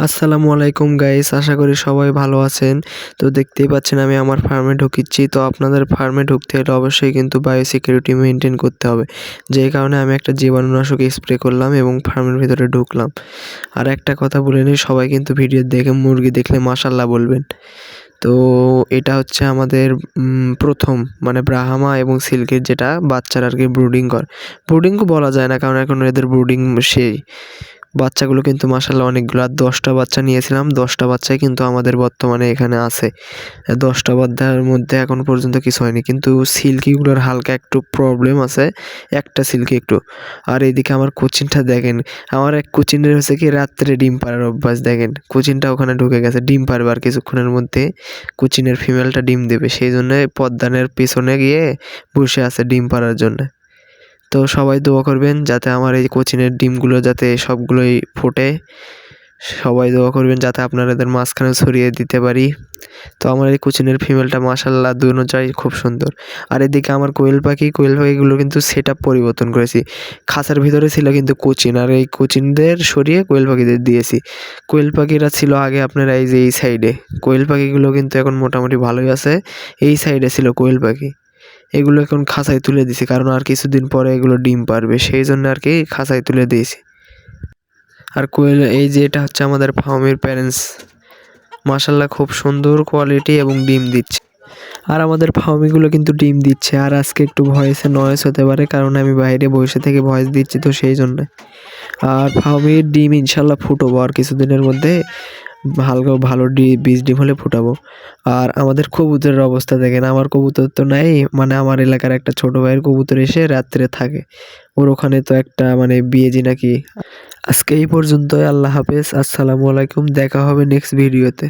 আসসালামু আলাইকুম গাইস, আশা করি সবাই ভালো আছেন। তো দেখতেই পাচ্ছেন আমি আমার ফার্মে ঢুকিচ্ছি। তো আপনাদের ফার্মে ঢুকতে হলে অবশ্যই কিন্তু বায়োসিকিউরিটি মেইনটেইন করতে হবে। যেই কারণে আমি একটা জীবাণুনাশক স্প্রে করলাম এবং ফার্মের ভিতরে ঢুকলাম। আর একটা কথা বলে নিই, সবাই কিন্তু ভিডিও দেখে মুরগি দেখলে মাশাআল্লাহ বলবেন। তো এটা হচ্ছে আমাদের প্রথম মানে ব্রাহ্মা এবং সিল্কের যেটা বাচ্চারা আরকি ব্রুডিং করে। ব্রুডিংও বলা যায় না, কারণ এখন এদের ব্রুডিং সেই বাচ্চাগুলো কিন্তু মাশাআল্লাহ অনেকগুলো। আর ১০ টা বাচ্চা নিয়েছিলাম, ১০ টা বাচ্চাই কিন্তু আমাদের বর্তমানে এখানে আছে। ১০ টা বাচ্চার মধ্যে এখনো পর্যন্ত কিছু হয়নি। কিন্তু সিল্কিগুলোর হালকা একটু প্রবলেম আছে, একটা সিল্কি একটু। আর এইদিকে আমার কোচিনটা দেখেন, আমার এক কোচিনের হচ্ছে কি রাত্রে ডিম পাড়ার অভ্যাস দেখেন। কোচিনটা ওখানে ঢুকে গেছে, ডিম পাড়বে আর কিছুক্ষণের মধ্যে কোচিনের ফিমেলটা ডিম দেবে। সেইজন্যে পদ্মানের পেছনে গিয়ে বসে আছে ডিম পাড়ার জন্যে। তো সবাই দোয়া করবেন যাতে আমার এই কোচিনের ডিমগুলো যাতে সবগুলোই ফোটে। সবাই দোয়া করবেন যাতে আপনাদের মাঝখানে ছড়িয়ে দিতে পারি। তো আমার এই কোচিনের ফিমেলটা মাশাআল্লাহ দুনোটাই খুব সুন্দর। আর এদিকে আমার কোয়েল পাখিগুলো কিন্তু সেটআপ পরিবর্তন করেছি। খাঁচার ভিতরে ছিল কিন্তু কোচিন, আর এই কোচিনদের সরিয়ে কোয়েল পাখিদের দিয়েছি। কোয়েল পাখিরা ছিল আগে আপনারা এই যে এই সাইডে, কোয়েল পাখিগুলো কিন্তু এখন মোটামুটি ভালোই আছে। এই সাইডে ছিল কোয়েল পাখি, এগুলো এখন খাঁচায় তুলে দিছি, কারণ আর কিছুদিন পরে এগুলো ডিম পারবে, সেই জন্য আর কি খাঁচায় তুলে দিয়েছি। আর কোয়েল এই যে এটা হচ্ছে আমাদের ফার্মের প্যারেন্টস, মাশাআল্লাহ খুব সুন্দর কোয়ালিটি এবং ডিম দিচ্ছে। আর আমাদের ফার্মিগুলো কিন্তু ডিম দিচ্ছে। আর আজকে একটু ভয়েসে নয়েজ হতে পারে, কারণ আমি বাইরে বসে থেকে ভয়েস দিচ্ছি, তো সেই জন্য। আর ফার্মির ডিম ইনশাল্লাহ ফুটাবো আর কিছুদিনের মধ্যে, হালকা ভালো বীজ ডিম হলে ফুটাবো। আর আমাদের কবুতরের অবস্থা দেখেন, আমার কবুতর তো নাই, মানে আমার এলাকার একটা ছোট ভাইয়ের কবুতর এসে রাত্রে থাকে, ওর ওখানে তো একটা মানে বিয়েজি নাকি। আজকে এই পর্যন্তই, আল্লাহ হাফেজ, আসসালামু আলাইকুম, দেখা হবে নেক্সট ভিডিওতে।